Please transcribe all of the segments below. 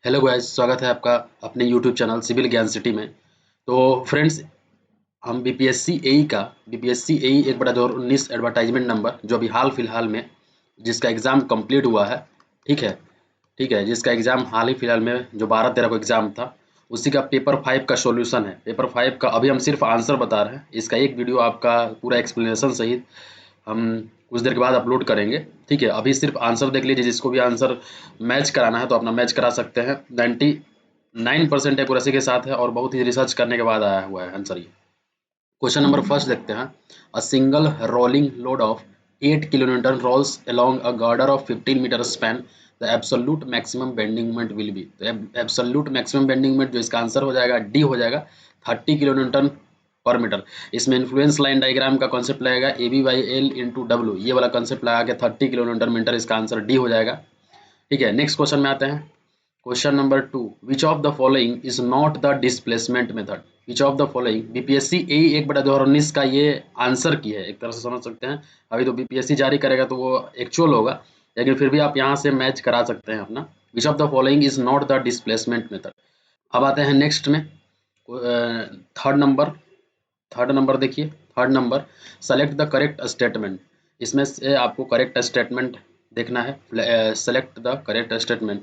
Hello guys, स्वागत है आपका अपने यूट्यूब चैनल सिविल ज्ञान सिटी में। तो फ्रेंड्स, हम बीपीएससी एई एक बड़ा 2019 एडवर्टाइजमेंट नंबर जो अभी हाल फिलहाल में जिसका एग्ज़ाम कंप्लीट हुआ है। ठीक है, ठीक है, जिसका एग्ज़ाम हाल ही फिलहाल में जो 12-13 को एग्ज़ाम था, उसी का पेपर 5 का सॉल्यूशन है। पेपर 5 का अभी हम सिर्फ आंसर बता रहे हैं। इसका एक वीडियो आपका पूरा एक्सप्लेनेशन सहित हम कुछ देर के बाद अपलोड करेंगे। ठीक है, अभी सिर्फ आंसर देख लीजिए। जिसको भी आंसर मैच कराना है तो अपना मैच करा सकते हैं। 99% एक्यूरेसी के साथ है और बहुत ही रिसर्च करने के बाद आया हुआ है आंसर ये। क्वेश्चन नंबर फर्स्ट देखते हैं। A single rolling load of 8 kilonewton rolls along a girder of 15 metre span, the absolute maximum bending moment will be. तो एब्सोल्यूट मैक्सिमम बेंडिंग मोमेंट जो इसका आंसर हो जाएगा डी हो जाएगा, 30 किलोन्यूटन पर मीटर। इसमें इन्फ्लुएंस लाइन डायग्राम का कॉन्सेप्ट लगेगा A B by L into W, ये वाला कॉन्सेप्ट लगा के 30 किलोमीटर मीटर, इसका आंसर डी हो जाएगा। ठीक है, नेक्स्ट क्वेश्चन में आते हैं। Question number 2, which of the following is not the displacement method. Which of the following, BPSC A 1/2019 का ये आंसर की है, एक तरह से समझ सकते हैं। अभी तो बीपीएससी जारी करेगा तो वो एक्चुअल होगा, लेकिन फिर भी आप यहाँ से मैच करा सकते हैं अपना। Which of the following is not the displacement method. अब आते हैं नेक्स्ट में। थर्ड नंबर, देखिए third number, select the correct statement. इसमें से आपको करेक्ट स्टेटमेंट देखना है। Select the correct statement.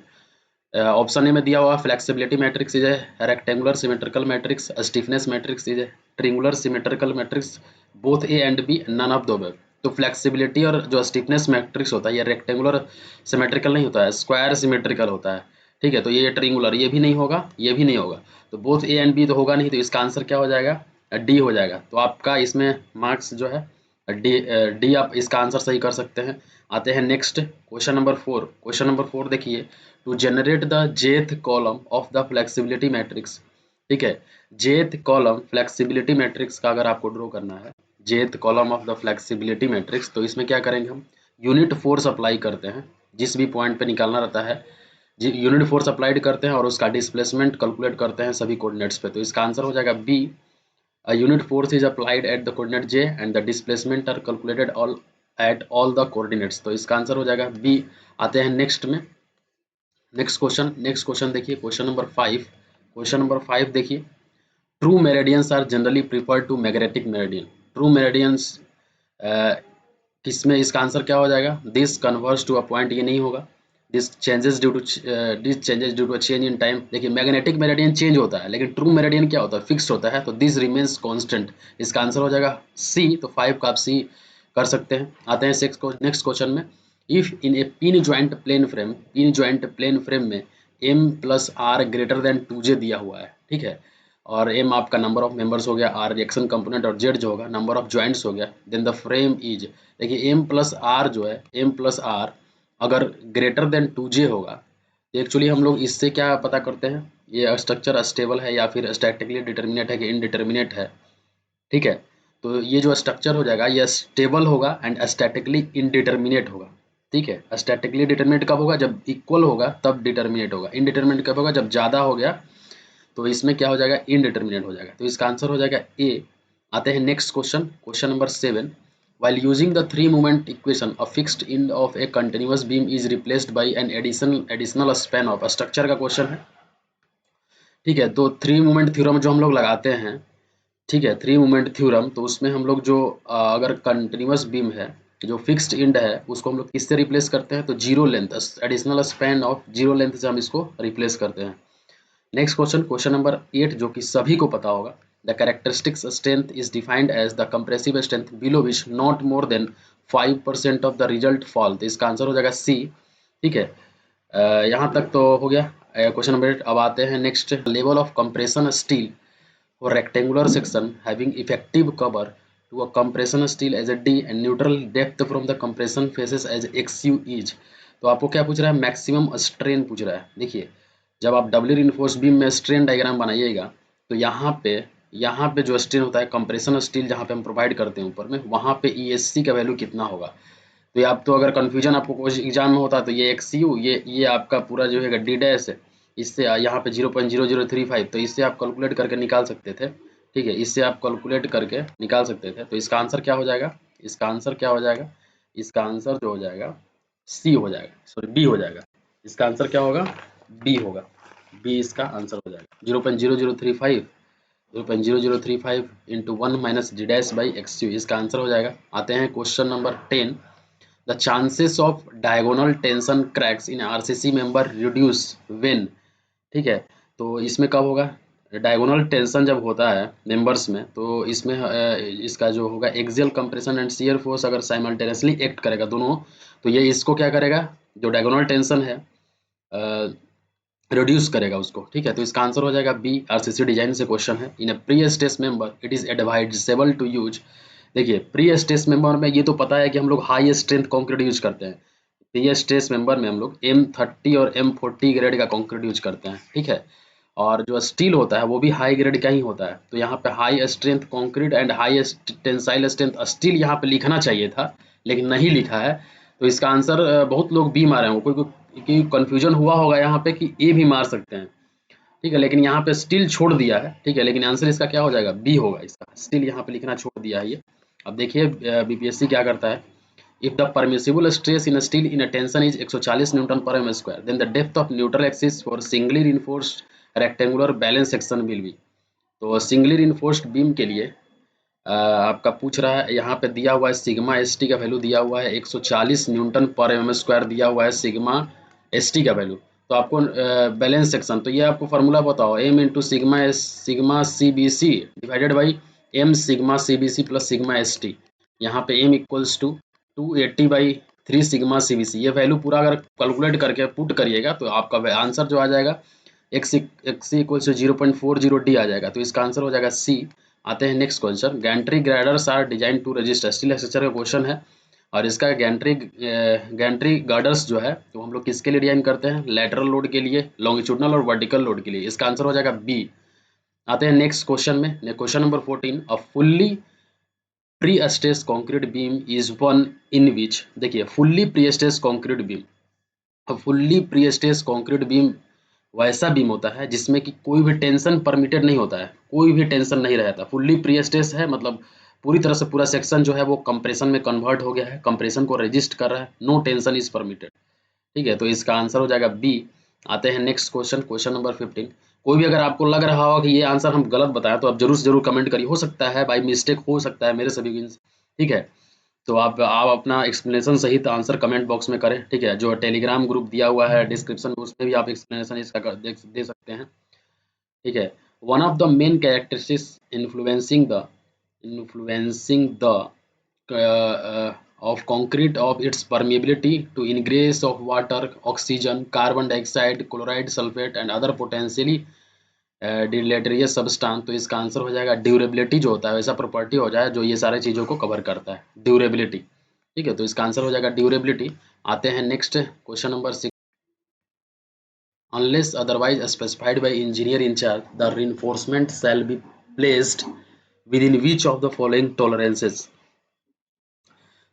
Option A में दिया हुआ flexibility matrix is a rectangular symmetrical matrix, stiffness matrix is a triangular symmetrical matrix, both A and B, none of दो। तो फ्लेक्सिबिलिटी और जो स्टिफनेस मैट्रिक्स होता है ये रेक्टेंगुलर सिमेट्रिकल नहीं होता है, स्क्वायर सिमेट्रिकल होता है। ठीक है, तो ये ट्रिंगुलर, ये भी नहीं होगा, ये भी नहीं होगा। तो बोथ ए एंड बी तो होगा नहीं, तो इसका आंसर क्या हो जाएगा, डी हो जाएगा। तो आपका इसमें मार्क्स जो है डी आप इसका आंसर सही कर सकते हैं। आते हैं next, question number 4। Question number 4 देखिए, to generate the jth column of the flexibility matrix. ठीक है, jth कॉलम फ्लेक्सिबिलिटी मैट्रिक्स का अगर आपको ड्रॉ करना है, jth column of the flexibility matrix, तो इसमें क्या करेंगे हम, यूनिट फोर्स अप्लाई करते हैं। जिस भी पॉइंट पे निकालना रहता है यूनिट फोर्स अप्लाइड करते हैं और उसका डिस्प्लेसमेंट कैलकुलेट करते हैं सभी कोऑर्डिनेट्स पे। तो इसका आंसर हो जाएगा B, a unit force is applied at the coordinate j and the displacement are calculated all at all the coordinates। तो इसका आंसर हो जाएगा बी। आते हैं नेक्स्ट में, नेक्स्ट क्वेश्चन देखिए, क्वेश्चन नंबर 5। क्वेश्चन नंबर 5 देखिए, true meridians are generally preferred to magnetic meridian. True meridians किसमें, इसका आंसर क्या हो जाएगा, this converse to a point, ये नहीं होगा। This changes due to a change in time. देखिए मैग्नेटिक मेरिडियन चेंज होता है, लेकिन ट्रू मेरिडियन क्या होता है, फिक्स्ड होता है। तो दिस रिमेन्स कांस्टेंट, इसका आंसर हो जाएगा सी। तो 5 का आप सी कर सकते हैं। आते हैं नेक्स्ट क्वेश्चन में। If in a pin joint plane frame में m plus r greater than 2j दिया हुआ है। ठीक है, और m आपका नंबर ऑफ मेंबर्स हो गया, r रिएक्शन कंपोनेंट और z जो होगा नंबर ऑफ जॉइंट्स हो गया, देन द फ्रेम इज। देखिए m प्लस आर जो है, m प्लस आर अगर ग्रेटर देन 2j होगा, तो एक्चुअली हम लोग इससे क्या पता करते हैं, ये स्ट्रक्चर स्टेबल है या फिर स्टैटिकली डिटर्मिनेट है कि इनडिटर्मिनेट है। ठीक है, तो ये जो स्ट्रक्चर हो जाएगा ये स्टेबल होगा एंड स्टैटिकली इनडिटर्मिनेट होगा। ठीक है, स्टैटिकली डिटर्मिनेट कब होगा, जब इक्वल होगा तब डिटर्मिनेट होगा। इनडिटर्मिनेट कब होगा, जब ज़्यादा हो गया तो इसमें क्या हो जाएगा, इनडिटर्मिनेट हो जाएगा। तो इसका आंसर हो जाएगा ए। आते हैं next question, question number 7। While using the three moment equation, a fixed end of a continuous beam is replaced by an additional span of a structure का क्वेश्चन है। ठीक है, तो थ्री मोमेंट थ्योरम जो हम लोग लगाते हैं, ठीक है, थ्री मोमेंट थ्योरम, तो उसमें हम लोग जो अगर कंटिन्यूस बीम है, जो फिक्स्ड एंड है, उसको हम लोग किससे रिप्लेस करते हैं, तो zero length, additional span of zero length से हम इसको रिप्लेस करते हैं। नेक्स्ट क्वेश्चन, क्वेश्चन नंबर 8, जो कि सभी को पता होगा। The characteristics strength is defined as the compressive strength below which not more than 5% of the result fall. तो इसका आंसर हो जाएगा सी। ठीक है, यहाँ तक तो हो गया क्वेश्चन नंबर 8। अब आते हैं next, level of compression steel for rectangular section having effective cover to a compression steel as a D and neutral depth from the compression faces as XU is। तो आपको क्या पूछ रहा है, मैक्सिमम स्ट्रेन पूछ रहा है। देखिए जब आप डबल रिइंफोर्स बीम में स्ट्रेन डायग्राम बनाइएगा, तो यहाँ पे जो स्ट्रेन होता है कंप्रेशन स्टील जहाँ पे हम प्रोवाइड करते हैं ऊपर में, वहाँ पे ESC का वैल्यू कितना होगा। तो ये आप तो अगर कन्फ्यूजन आपको कोई एग्जाम में होता है तो ये XU, ये आपका पूरा जो है D डैश है, इससे यहाँ पे 0.0035, तो इससे आप कैलकुलेट करके निकाल सकते थे। ठीक है, इससे आप कैलकुलेट करके निकाल सकते थे। तो इसका आंसर क्या हो जाएगा, इसका आंसर क्या हो जाएगा, इसका आंसर जो हो जाएगा सी हो जाएगा, सॉरी बी हो जाएगा। इसका आंसर क्या होगा, बी होगा। बी इसका आंसर हो जाएगा। 0.0035 into 1 minus D dash by x you इसका आंसर हो जाएगा। आते हैं question number 10। The chances of diagonal tension cracks in RCC member reduce when. ठीक है, तो इसमें कब होगा? डायगोनल टेंशन जब होता है मेंबर्स में, तो इसमें इसका जो होगा axial compression and shear force अगर साइमल्टेनियसली एक्ट करेगा दोनों, तो ये इसको क्या करेगा, जो डायगोनल टेंशन है रिड्यूस करेगा उसको। ठीक है, तो इसका आंसर हो जाएगा बी। आरसीसी डिजाइन से क्वेश्चन है। In a prestress member it is advisable to use. देखिए, प्री स्ट्रेस मेंबर में ये तो पता है कि हम लोग हाई स्ट्रेंथ कंक्रीट यूज करते हैं। प्री स्ट्रेस मेंबर में हम लोग M30 और M40 ग्रेड का कंक्रीट यूज करते हैं। ठीक है, और जो स्टील होता है वो भी हाई ग्रेड का ही होता है। तो यहाँ पे high strength concrete and high tensile strength steel यहाँ पे लिखना चाहिए था, लेकिन नहीं लिखा है। तो इसका आंसर बहुत लोग बी मारे हैं, कोई कन्फ्यूजन हुआ होगा यहाँ पे कि ए भी मार सकते हैं। ठीक है, लेकिन यहाँ पे स्टील छोड़ दिया है। ठीक है, लेकिन आंसर इसका क्या हो जाएगा? बी होगा इसका। स्टील यहाँ पे लिखना छोड़ दिया है ये। अब देखिए बीपीएससी क्या करता है। If the permissible stress in steel in tension is 140 newton पर m square then the depth of neutral axis for singly reinforced rectangular balance section will be. तो सिंगली रिइंफोर्स्ड बीम के लिए आपका पूछ रहा है, यहाँ पे दिया हुआ है सिग्मा एस टी का वैल्यू दिया हुआ है 140 न्यूटन पर एम स्क्वायर दिया हुआ है सिग्मा एस टी का वैल्यू। तो आपको बैलेंस सेक्शन, तो ये आपको फार्मूला बताओ, m into sigma c b c divided by m sigma c b c plus sigma s t. यहाँ पे m equals to 280 by 3 sigma c b c. ये वैल्यू पूरा अगर कैलकुलेट करके पुट करिएगा तो आपका आंसर जो आ जाएगा एक्स इक्वल्स टू 0.40 डी आ जाएगा। तो इसका आंसर हो जाएगा सी। आते हैं next question. Gantry girders are design to resist. Steel structure का क्वेश्चन है, और इसका गैंट्री गार्डर्स जो है तो हम लोग किसके लिए डिजाइन करते हैं? लेटरल लोड के लिए, लॉन्गिट्यूडनल और वर्टिकल लोड के लिए। इसका आंसर हो जाएगा बी। आते हैं नेक्स्ट क्वेश्चन में। Question number 14। A fully prestress concrete beam is one in which. देखिए, fully prestress concrete beam, अब fully prestress concrete beam वैसा बीम होता है जिसमें कि कोई भी टेंशन परमिटेड नहीं होता है, कोई भी टेंशन नहीं रहता। फुल्ली प्री स्ट्रेस है मतलब पूरी तरह से पूरा सेक्शन जो है वो कंप्रेशन में कन्वर्ट हो गया है, कंप्रेशन को रेजिस्ट कर रहा है, नो टेंशन इज परमिटेड। ठीक है, तो इसका आंसर हो जाएगा बी। आते हैं नेक्स्ट क्वेश्चन, क्वेश्चन नंबर 15। कोई भी अगर आपको लग रहा हो कि ये आंसर हम गलत बताएं तो आप जरूर से जरूर कमेंट करिए। हो सकता है बाई मिस्टेक, हो सकता है मेरे सभी। ठीक है, तो आप अपना एक्सप्लेनेशन सहित आंसर कमेंट बॉक्स में करें। ठीक है, जो टेलीग्राम ग्रुप दिया हुआ है डिस्क्रिप्शन में, उसमें भी आप एक्सप्लेनेशन इसका दे सकते हैं। ठीक है, one of the main characteristics influencing the of concrete of its permeability to ingress of water, oxygen, carbon dioxide, chloride, sulfate and other potentially deleterious substance. तो इसका आंसर हो जाएगा ड्यूरेबिलिटी। जो होता है वैसा प्रॉपर्टी हो जाए जो ये सारे चीज़ों को कवर करता है, ड्यूरेबिलिटी। ठीक है, तो इसका आंसर हो जाएगा ड्यूरेबिलिटी। आते हैं next question number 6। Unless otherwise specified by engineer in charge the reinforcement shall be placed within which of the following tolerances.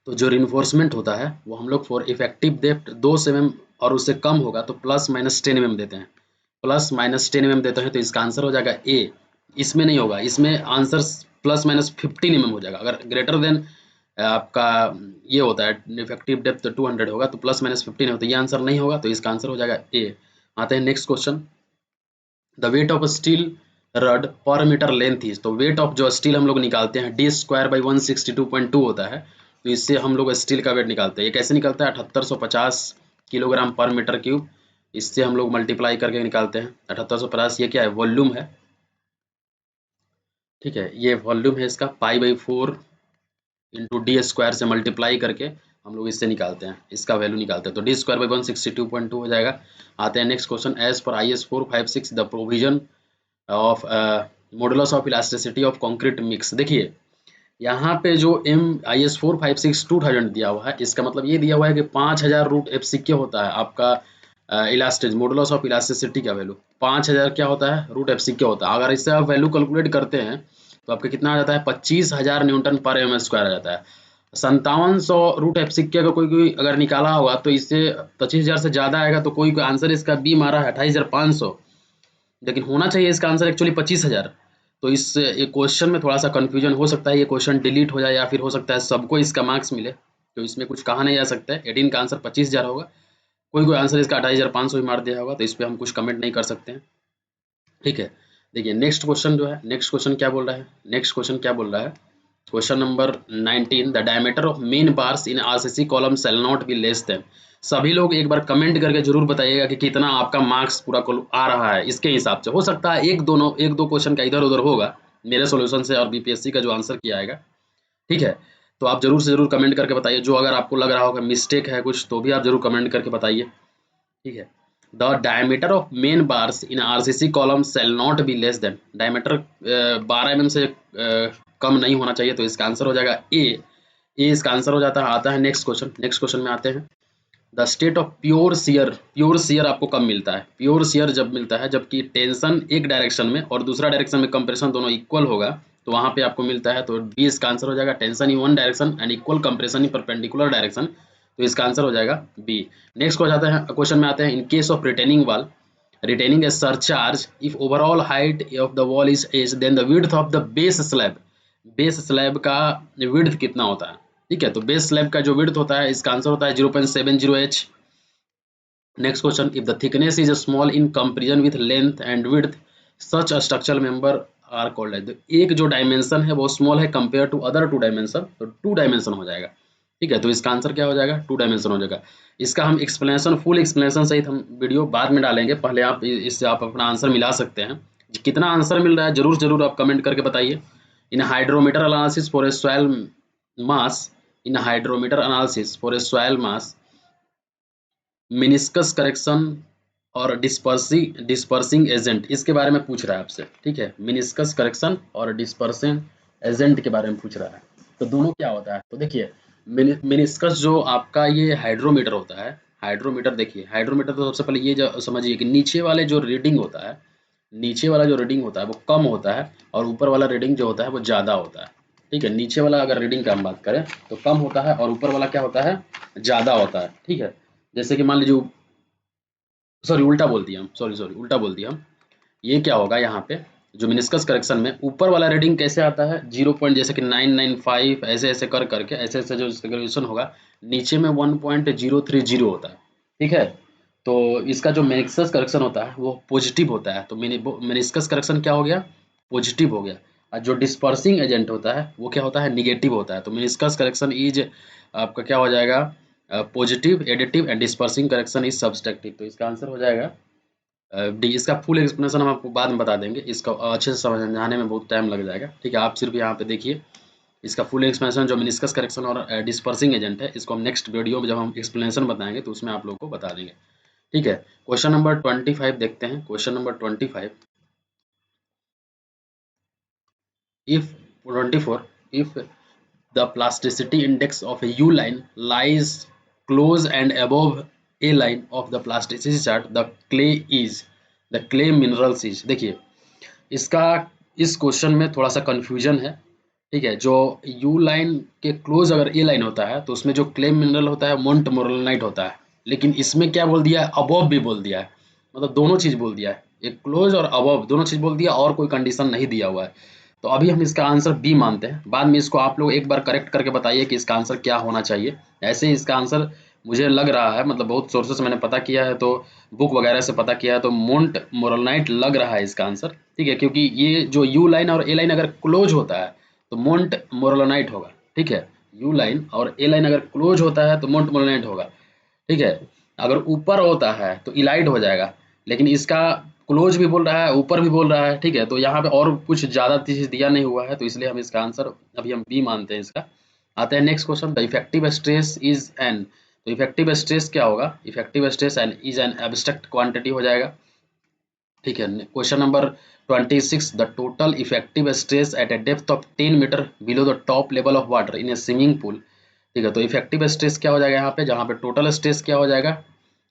तो जो रीइंफोर्समेंट होता है वो हम लोग फॉर इफेक्टिव डेप्थ 2 mm और उससे कम होगा तो प्लस माइनस 10 mm देते हैं, प्लस माइनस 10 mm देते हैं। तो इसका आंसर हो जाएगा ए। इसमें नहीं होगा, इसमें आंसर प्लस माइनस 15 mm हो जाएगा। अगर ग्रेटर देन आपका ये होता है इफेक्टिव डेप्थ 200 होगा तो प्लस माइनस 15 हो, तो ये आंसर नहीं होगा। तो इसका आंसर हो जाएगा ए। आते हैं next question. The weight of steel rod per metre length is. तो वेट ऑफ जो स्टील हम लोग निकालते हैं डी स्क्वायर बाई 162.2 होता है। तो इससे हम लोग स्टील का वेट निकालते हैं। ये कैसे निकलता है? 7850 किलोग्राम पर मीटर क्यूब। इससे हम लोग मल्टीप्लाई करके निकालते हैं 7850। ये क्या है? वॉल्यूम है। ठीक है, ये वॉल्यूम है इसका। Pi by 4 into D square से मल्टीप्लाई करके हम लोग इससे निकालते हैं, इसका वैल्यू निकालते हैं। तो डी स्क्वायर बाई 162.2 हो जाएगा। आते हैं next question. As per IS 456 the provision of modulus of elasticity of concrete mix. देखिए, यहाँ पे जो IS 456 2000 दिया हुआ है, इसका मतलब ये दिया हुआ है कि 5000 रूट FCK होता है आपका इलास्टिक मॉडुलस ऑफ इलास्टिसिटी का वैल्यू 5000 क्या होता है? रूट FCK होता है। अगर इससे आप वैल्यू कैलकुलेट करते हैं तो आपका कितना आ जाता है? 25,000 न्यूटन पर mm स्क्वायर आ जाता है। 5700 रूट FCK का कोई अगर निकाला होगा तो इससे 25,000 से ज़्यादा आएगा। तो कोई आंसर इसका बी मारा है 28,500, लेकिन होना चाहिए इसका आंसर एक्चुअली 25,000। तो इस क्वेश्चन में थोड़ा सा कन्फ्यूजन हो सकता है, ये क्वेश्चन डिलीट हो जाए या फिर हो सकता है सबको इसका मार्क्स मिले। तो इसमें कुछ कहा नहीं जा सकता है। 18 का आंसर 25,000 होगा। कोई आंसर इसका 28,500 ही मार दिया होगा, तो इस पर हम कुछ कमेंट नहीं कर सकते हैं, ठीक है। देखिए नेक्स्ट क्वेश्चन जो है, नेक्स्ट क्वेश्चन क्या बोल रहा है, नेक्स्ट क्वेश्चन क्या बोल रहा है, question number 19, the diameter of main bars in RCC column shall not be less than. सभी लोग एक बार कमेंट करके जरूर बताइएगा कि कितना आपका मार्क्स पूरा आ रहा है, इसके हिसाब से हो सकता है एक दो क्वेश्चन का इधर उधर होगा मेरे सॉल्यूशन से और बीपीएससी का जो आंसर किया आएगा, ठीक है। तो आप जरूर से जरूर कमेंट करके बताइए, जो अगर आपको लग रहा होगा मिस्टेक है कुछ तो भी आप जरूर कमेंट करके बताइए, ठीक है। The diameter of main bars in RCC column shall not be less than, diameter 12 mm से कम नहीं होना चाहिए, तो इसका आंसर हो जाएगा ए इसका आंसर हो जाता है। आता है नेक्स्ट क्वेश्चन, नेक्स्ट क्वेश्चन में आते हैं। The state of pure shear आपको कब मिलता है, प्योर शियर जब मिलता है जबकि टेंशन एक डायरेक्शन में और दूसरा डायरेक्शन में कंप्रेशन दोनों इक्वल होगा, तो वहां पे आपको मिलता है, तो बी इसका आंसर हो जाएगा, tension in one direction and equal compression in perpendicular direction, तो इसका आंसर हो जाएगा बी। नेक्स्ट क्वेश्चन में आते हैं, in case of retaining wall retaining a surcharge if overall height of the wall is h then the width of the base slab का width कितना होता है, ठीक है। तो बेस स्लैब का जो width होता है इसका आंसर होता है 0.70 h। Next question, if the thickness is small in comparison with length and width such a structural member are called है। एक जो डायमेंशन है वो स्मॉल है compare to other two dimension, तो टू डायमेंशन हो जाएगा, ठीक है। तो इसका आंसर क्या हो जाएगा, टू डायमेंशन हो जाएगा। इसका हम एक्सप्लेनेशन फुल एक्सप्लेनेशन सहित हम वीडियो बाद में डालेंगे, पहले आप इससे आप अपना आंसर मिला सकते हैं। कितना आंसर मिल रहा है जरूर जरूर आप कमेंट करके बताइए। In hydrometer analysis for a soil mass, in hydrometer analysis for a soil mass meniscus correction और डिस्पर्सिंग एजेंट, इसके बारे में पूछ रहा है आपसे, ठीक है। मिनिस्कस करेक्शन और डिस्पर्सिंग एजेंट के बारे में पूछ रहा है, तो दोनों क्या होता है, तो देखिए मिनिस्कस जो आपका ये हाइड्रोमीटर होता है, हाइड्रोमीटर देखिए, हाइड्रोमीटर तो सबसे पहले ये समझिए कि नीचे वाले जो रीडिंग होता है, नीचे वाला जो रीडिंग होता है वो कम होता है और ऊपर वाला रीडिंग जो होता है वो ज़्यादा होता है, ठीक है। नीचे वाला अगर रीडिंग का हम बात करें तो कम होता है और ऊपर वाला क्या होता है, ज़्यादा होता है, ठीक है। जैसे कि मान लीजिए, सॉरी उल्टा बोल दिया हम, सॉरी उल्टा बोल दिया हम। ये क्या होगा यहाँ पे, जो मिनिस्कस करेक्शन में ऊपर वाला रीडिंग कैसे आता है 0 पॉइंट, जैसे कि 995 ऐसे ऐसे कर करके ऐसे ऐसे जो कैलकुलेशन होगा, नीचे में 1.030 होता है, ठीक है। तो इसका जो मिनिस्कस करेक्शन होता है वो पॉजिटिव होता है, तो मिनिस्कस करेक्शन क्या हो गया, पॉजिटिव हो गया। और जो डिस्पर्सिंग एजेंट होता है वो क्या होता है, निगेटिव होता है। तो मिनिस्कस करेक्शन इज आपका क्या हो जाएगा, positive, additive and dispersing correction is subtractive, तो इसका आंसर हो जाएगा डी। इसका फुल एक्सप्लेनेशन हम आपको बाद में बता देंगे, इसका अच्छे से समझाने में बहुत टाइम लग जाएगा, ठीक है। आप सिर्फ यहाँ पे देखिए इसका फुल एक्सप्लेनेशन, जो मिनिस्कस करेक्शन और डिस्पर्सिंग एजेंट है, इसको हम नेक्स्ट वीडियो में जब हम एक्सप्लेनेशन बताएंगे तो उसमें आप लोग को बता देंगे, ठीक है। क्वेश्चन नंबर 25 देखते हैं, question number 25, if 24, if the plasticity index of a U line lies close and above a line of the plasticity chart, the clay minerals is। देखिए इसका, इस क्वेश्चन में थोड़ा सा कंफ्यूजन है, ठीक है। जो यू लाइन के क्लोज अगर ए लाइन होता है तो उसमें जो क्ले मिनरल होता है मोन्ट मोरलाइट होता है, लेकिन इसमें क्या बोल दिया है, अबव भी बोल दिया है, मतलब दोनों चीज बोल दिया है, एक क्लोज और अबव दोनों चीज बोल दिया और कोई कंडीशन नहीं दिया हुआ है। तो अभी हम इसका आंसर बी मानते हैं, बाद में इसको आप लोग एक बार करेक्ट करके बताइए कि इसका आंसर क्या होना चाहिए। ऐसे ही इसका आंसर मुझे लग रहा है, मतलब बहुत सोर्सेस मैंने पता किया है, तो बुक वगैरह से पता किया है, तो मोन्ट मोरलाइट लग रहा है इसका आंसर, ठीक है। क्योंकि ये जो यू लाइन और ए लाइन अगर क्लोज होता है तो मोन्ट मोरलाइट होगा, ठीक है। यू लाइन और ए लाइन अगर क्लोज होता है तो मोन्ट मोरलाइट होगा, ठीक है। अगर ऊपर होता है तो इलाइट हो जाएगा, लेकिन इसका क्लोज भी बोल रहा है ऊपर भी बोल रहा है, ठीक है। तो यहाँ पे और कुछ ज़्यादा चीज़ दिया नहीं हुआ है, तो इसलिए हम इसका आंसर अभी हम बी मानते हैं इसका। आते हैं next question, the effective stress is an, तो इफेक्टिव स्ट्रेस क्या होगा, effective stress an is an abstract quantity हो जाएगा, ठीक है। Question number 26, the total effective stress at a depth of 10 metre below the top level of water in a swimming pool, ठीक है। तो इफेक्टिव स्ट्रेस क्या हो जाएगा यहाँ पे, जहाँ पे टोटल स्ट्रेस क्या हो जाएगा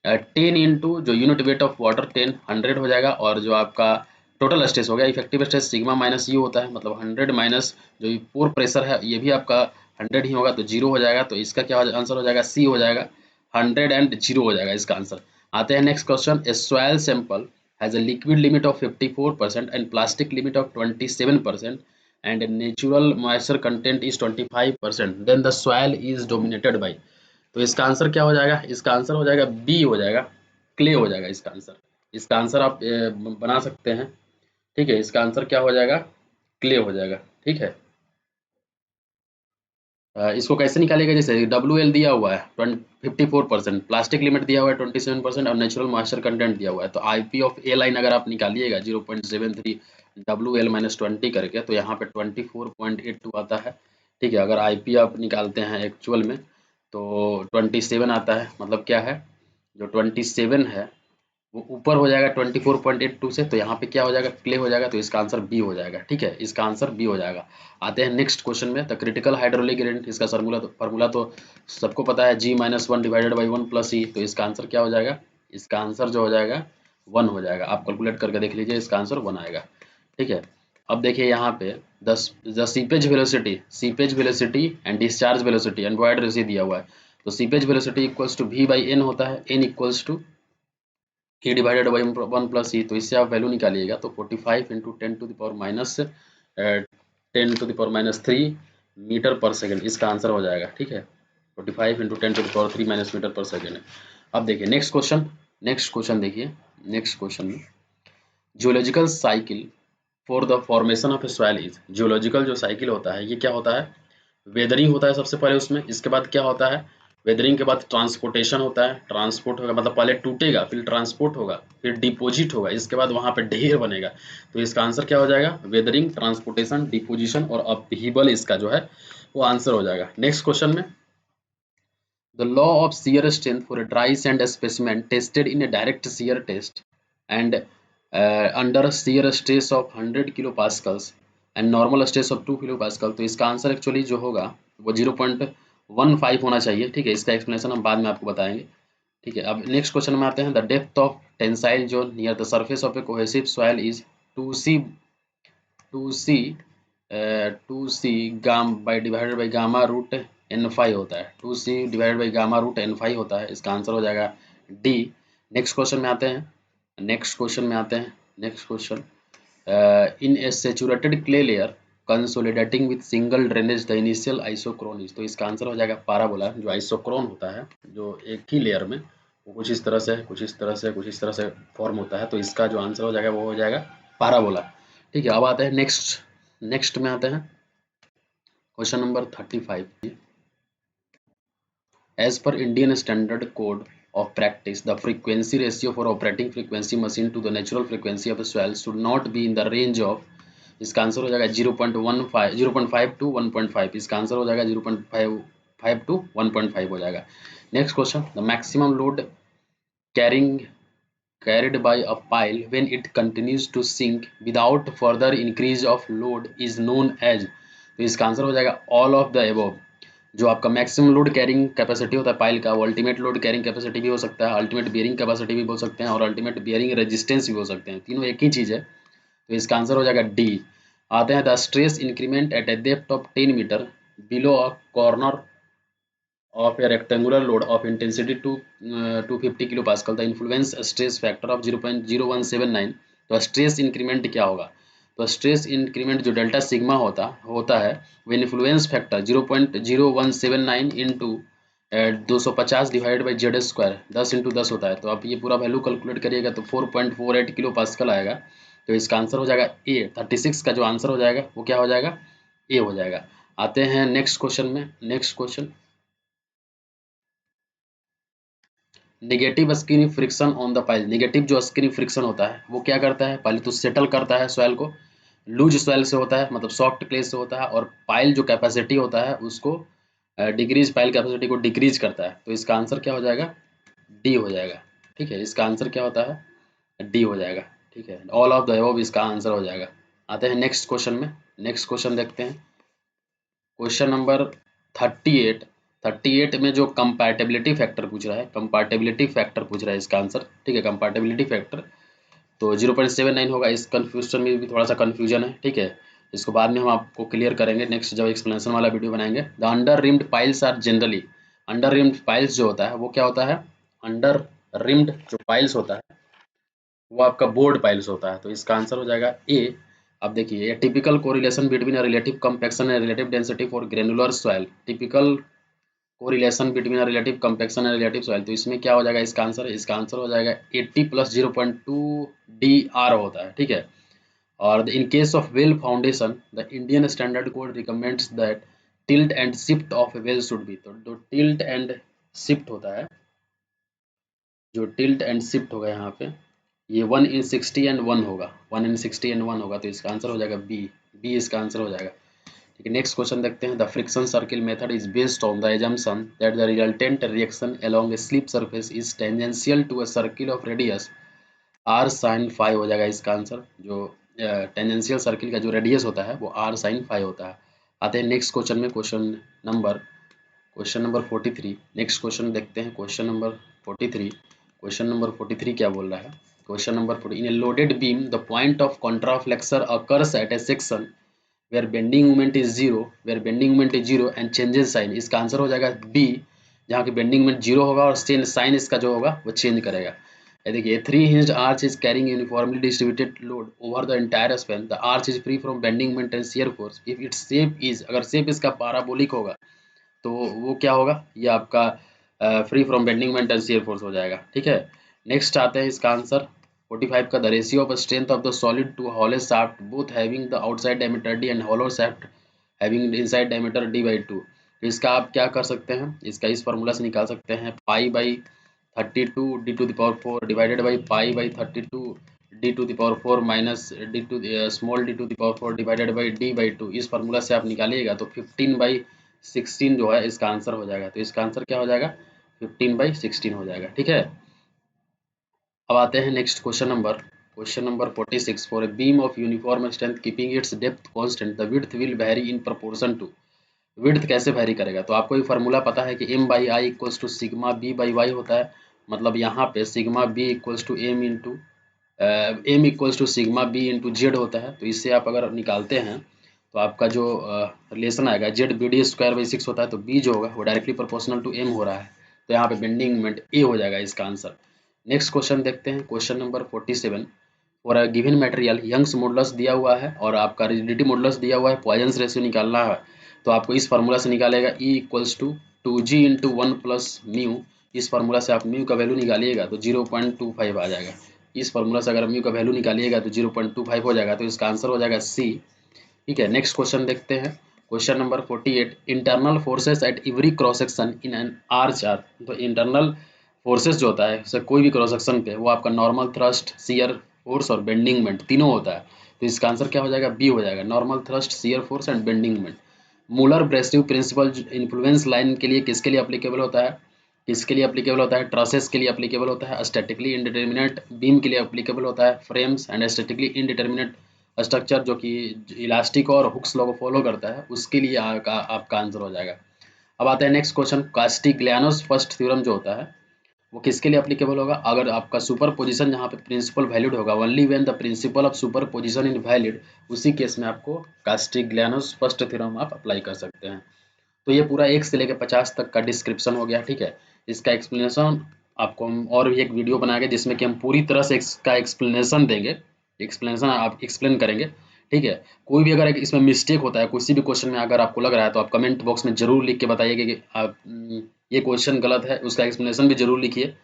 10 इंटू जो यूनिट वेट ऑफ वाटर 10 100 हो जाएगा, और जो आपका टोटल स्ट्रेस हो गया, effective stress sigma minus you होता है, मतलब 100 माइनस जो पोर प्रेशर है ये भी आपका 100 ही होगा, तो जीरो हो जाएगा। तो इसका क्या आंसर हो जाएगा, सी हो जाएगा, 100 एंड जीरो हो जाएगा इसका आंसर। आते हैं next question, A soil sample has a liquid limit of 54% and plastic limit of 27% and natural moisture content is 25%, then the soil is dominated by, तो इसका आंसर क्या हो जाएगा? इसका आंसर हो जाएगा बी हो जाएगा, क्ले हो जाएगा इसका आंसर। इसका आंसर आप बना सकते हैं, ठीक है। इसका आंसर क्या हो जाएगा? क्ले हो जाएगा, ठीक है। इसको कैसे निकालेगा? जैसे WL दिया हुआ है 54%, प्लास्टिक लिमिट दिया हुआ है 27% और नेचुरल मॉइस्चर कंटेंट दिया हुआ है। तो IP ऑफ ए लाइन अगर आप निकालिएगा 0.73 WL माइनस 20 करके, तो यहाँ पे 24.82 आता है, ठीक है। अगर IP आप निकालते हैं एक्चुअल में तो 27 आता है। मतलब क्या है, जो 27 है वो ऊपर हो जाएगा 24.82 से, तो यहाँ पे क्या हो जाएगा? क्ले हो जाएगा। तो इसका आंसर बी हो जाएगा, ठीक है। इसका आंसर बी हो जाएगा। आते हैं नेक्स्ट क्वेश्चन में। द क्रिटिकल हाइड्रोलिक एजेंट, इसका फार्मूला तो सबको पता है, G-1 divided by 1 plus E. तो इसका आंसर क्या हो जाएगा? इसका आंसर जो हो जाएगा 1 हो जाएगा। आप कैलकुलेट करके देख लीजिए, इसका आंसर 1 आएगा, ठीक है। अब देखिए यहाँ पे the seepage velocity and discharge velocity and void ratio दिया हुआ है। तो seepage velocity equals to V by N होता है, N equals to E divided by 1 plus E. तो इससे आप वैल्यू निकालिएगा तो 45 इंटू 10⁻³ मीटर पर सेकेंड इसका आंसर हो जाएगा, ठीक है। 45 इंटू 10⁻³ मीटर पर सेकेंड। अब देखिए नेक्स्ट क्वेश्चन देखिए। नेक्स्ट क्वेश्चन में geological cycle for the formation of A soil is. Geological जो साइकिल होता है ये क्या होता है? वेदरिंग होता है सबसे पहले उसमें। इसके बाद क्या होता है? वेदरिंग के बाद ट्रांसपोर्टेशन होता है। ट्रांसपोर्ट होगा मतलब पहले टूटेगा, फिर ट्रांसपोर्ट होगा, फिर डिपोजिट होगा, इसके बाद वहां पे ढेर बनेगा। तो इसका आंसर क्या हो जाएगा? वेदरिंग, ट्रांसपोर्टेशन, डिपोजिशन और अपहीबल इसका जो है वो आंसर हो जाएगा। नेक्स्ट क्वेश्चन में the law of shear strength for a dry sand specimen tested in a direct shear test and under shear stress of 100 kilopascals and normal stress of 2 kilopascal। तो इसका आंसर एक्चुअली जो होगा वो 0.15 होना चाहिए, ठीक है। इसका एक्सप्लेनेशन हम बाद में आपको बताएंगे, ठीक है। अब नेक्स्ट क्वेश्चन में आते हैं। The depth of tensile zone near the surface of a cohesive soil is 2c 2c gamma by divided by gamma root n5 होता है। 2c divided by gamma root n5 होता है। इसका आंसर हो जाएगा डी। नेक्स्ट क्वेश्चन में आते हैं। Next question in a saturated clay layer consolidating with single drainage the initial isochrone is. तो इसका आंसर हो जाएगा पाराबोला। जो आइसोक्रोन होता है जो एक ही लेयर में वो कुछ इस तरह से फॉर्म होता है। तो इसका जो आंसर हो जाएगा वो हो जाएगा पाराबोला, ठीक है। अब आते हैं नेक्स्ट में आते हैं question number 35। As per Indian standard code of practice, the frequency ratio for operating frequency machine to the natural frequency of a swell should not be in the range of। इसका answer हो जाएगा 0.5 to 1.5। इसका answer हो जाएगा 0.5 to 1.5 हो जाएगा। Next question the maximum load carried by a pile when it continues to sink without further increase of load is known as। तो इसका आंसर हो जाएगा ऑल ऑफ द एबव। जो आपका मैक्सिमम लोड कैरिंग कैपेसिटी होता है pile का, वो अल्टीमेट लोड कैरिंग कैपेसिटी भी हो सकता है, अल्टीमेट बियरिंग कैपेसिटी भी बोल सकते हैं और अल्टीमेट बियरिंग रेजिस्टेंस भी हो सकते हैं। तीनों एक ही चीज़ है। तो इसका आंसर हो जाएगा डी। आते हैं the stress increment at a depth of 10 metre below a corner of a rectangular load of intensity to 250 kilopascal, the influence stress factor of 0.0179। तो स्ट्रेस इंक्रीमेंट क्या होगा? तो स्ट्रेस इंक्रीमेंट जो डेल्टा सिग्मा होता है वो influence factor 0.0179 into 250 divide by Z square 10 into 10 होता है। तो आप ये पूरा वैल्यू कैलकुलेट करिएगा तो 4.48 किलो पास्कल आएगा। तो इसका आंसर हो जाएगा ए। 36 का जो आंसर हो जाएगा वो क्या हो जाएगा? ए हो जाएगा। आते हैं नेक्स्ट क्वेश्चन में। Next question negative skin friction on the pile. Negative जो स्किन फ्रिक्शन होता है वो क्या करता है? पहले तो सेटल करता है सॉइल को। लूज सॉइल से होता है मतलब सॉफ्ट क्ले से होता है, और पाइल जो कैपेसिटी होता है उसको डिक्रीज, पाइल कैपेसिटी को डिक्रीज करता है। तो इसका आंसर क्या हो जाएगा? डी हो जाएगा, ठीक है। इसका आंसर क्या होता है? डी हो जाएगा, ठीक है। ऑल ऑफ द अबव इसका आंसर हो जाएगा। आते हैं नेक्स्ट क्वेश्चन में। नेक्स्ट क्वेश्चन देखते हैं। क्वेश्चन नंबर 38 में जो कंपैटिबिलिटी फैक्टर पूछ रहा है, कंपैटिबिलिटी फैक्टर पूछ रहा है इसका आंसर, ठीक है। कंपैटिबिलिटी फैक्टर तो 0.79 होगा। इस कन्फ्यूजन में भी थोड़ा सा कन्फ्यूजन है, ठीक है। इसको बाद में हम आपको क्लियर करेंगे नेक्स्ट जब एक्सप्लेनेशन वाला वीडियो बनाएंगे। The under reamed piles are generally, under reamed piles जो होता है वो क्या होता है? अंडर रिम्ड जो पाइल्स होता है वो आपका बोर्ड पाइल्स होता है। तो इसका आंसर हो जाएगा ए। अब देखिए ये typical correlation between relative compaction and relative density for granular soil. Typical correlation between a relative compaction and relative soil. तो इसमें क्या हो जाएगा इसका आंसर? इसका आंसर हो जाएगा 80 + 0.2 dr होता है, ठीक है। और in case of well foundation the Indian standard code recommends that tilt and shift of well should be. तो जो टिल्ट एंड शिफ्ट होता है, जो टिल्ट एंड शिफ्ट होगा यहाँ पे, ये 1/60 एंड 1 होगा, 1/60 एंड 1 होगा। तो इसका आंसर हो जाएगा बी, बी इसका आंसर हो जाएगा, ठीक है। नेक्स्ट क्वेश्चन देखते हैं। The friction circle method is based on the assumption that the resultant reaction along a slip surface is tangential to a circle of radius r sin phi हो जाएगा इसका आंसर। जो टेंजेंशियल सर्किल का जो radius होता है वो r sin phi होता है। आते हैं नेक्स्ट क्वेश्चन में, क्वेश्चन नंबर 43। नेक्स्ट क्वेश्चन देखते हैं, क्वेश्चन नंबर 43। क्वेश्चन नंबर 43 क्या बोल रहा है? Question number 40, in a loaded beam the point of contraflexure occurs at a section where bending moment is zero and changes sign. इसका answer हो जाएगा B, जहाँ की बेंडिंग मोमेंट जीरो होगा और साइन इसका जो होगा वो चेंज करेगा। ये देखिए, 3 hinged arch is carrying uniformly distributed load over the entire span. The arch is free from bending moment and shear force. If its shape is, अगर शेप इसका पाराबोलिक होगा तो वो क्या होगा? ये आपका free from bending moment and shear force हो जाएगा, ठीक है। नेक्स्ट आते हैं इसका आंसर 45 का। The ratio of strength of the solid to hollow shaft both having the outside diameter D and hollow shaft having inside diameter d/2। तो इसका आप क्या कर सकते हैं? इसका इस फार्मूला से निकाल सकते हैं, π/32 d⁴ divided by π/32 d⁴ minus small d⁴ divided by d/2। इस फार्मूला से आप निकालिएगा तो 15/16 जो है इसका आंसर हो जाएगा। तो इसका आंसर क्या हो जाएगा? 15/16 हो जाएगा, ठीक है। अब आते हैं next question number 46। For a beam of uniform strength keeping its depth constant the width will vary in proportion to. Width कैसे वेरी करेगा? तो आपको ये फार्मूला पता है कि m/i equals to sigma b/y होता है। मतलब यहाँ पे sigma b equals to m equals to sigma b into z होता है। तो इससे आप अगर निकालते हैं तो आपका जो रिलेशन आएगा z/BD²/6 होता है। तो b जो होगा वो डायरेक्टली प्रोपोर्शनल टू m हो रहा है। तो यहाँ पे बेंडिंग मोमेंट a हो जाएगा इसका आंसर। नेक्स्ट क्वेश्चन देखते हैं, question number 47। For a given material Young's modulus दिया हुआ है और आपका रिजिडिटी मॉडुलस दिया हुआ है, पॉइजन्स रेशियो निकालना है। तो आपको इस फार्मूला से निकालेगा E equals to 2g into 1 plus mu. इस फार्मूला से आप म्यू का वैल्यू निकालिएगा तो 0.25 आ जाएगा। इस फार्मूला से अगर म्यू का वैल्यू निकालिएगा तो 0.25 हो जाएगा। तो इसका आंसर हो जाएगा सी, ठीक है। नेक्स्ट क्वेश्चन देखते हैं, question number 48। Internal forces at every cross section in an arch are. तो इंटरनल फोर्सेस जो होता है सर कोई भी क्रॉस सेक्शन पे, वो आपका नॉर्मल थ्रस्ट, शियर फोर्स और बेंडिंग मोमेंट तीनों होता है। तो इसका आंसर क्या हो जाएगा? बी हो जाएगा, normal thrust, shear force and bending moment. Muller Breslau principle influence line के लिए किसके लिए एप्लीकेबल होता है? किसके लिए एप्लीकेबल होता है? ट्रसेस के लिए एप्लीकेबल होता है। स्टैटिकली इंडिटरमिनेट बीम के लिए एप्लीकेबल होता है। Frames and statically indeterminate structure जो कि इलास्टिक और हुक्स लॉ को फॉलो करता है उसके लिए आपका आंसर हो जाएगा। अब आता है नेक्स्ट क्वेश्चन, कास्टिग्लियानोस फर्स्ट थ्योरम जो होता है वो किसके लिए एप्लीकेबल होगा? अगर आपका सुपर पोजिशन जहाँ पे प्रिंसिपल वैलिड होगा, only when the principle of super position in valid, उसी केस में आपको कास्टिग्लियानोस फर्स्ट थ्योरम आप अप्लाई कर सकते हैं। तो ये पूरा 1 से लेकर 50 तक का डिस्क्रिप्शन हो गया, ठीक है। इसका एक्सप्लेनेशन आपको हम और भी एक वीडियो बनाएंगे जिसमें कि हम पूरी तरह से इसका एक्सप्लेनेशन देंगे, एक्सप्लेनेशन आप एक्सप्लेन करेंगे, ठीक है। कोई भी अगर इसमें मिस्टेक होता है किसी भी क्वेश्चन में अगर आपको लग रहा है तो आप कमेंट बॉक्स में जरूर लिख के बताइएगा कि आप ये क्वेश्चन गलत है, उसका एक्सप्लेनेशन भी जरूर लिखिए।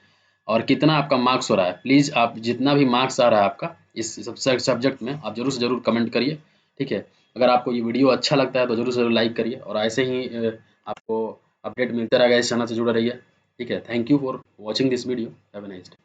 और कितना आपका मार्क्स हो रहा है, प्लीज़ आप जितना भी मार्क्स आ रहा है आपका इस सब्जेक्ट में आप जरूर से जरूर कमेंट करिए, ठीक है। अगर आपको ये वीडियो अच्छा लगता है तो जरूर से जरूर लाइक करिए और ऐसे ही आपको अपडेट मिलता रहेगा इस चैनल से जुड़े रहिए, ठीक है। Thank you for watching this video. Have a nice day.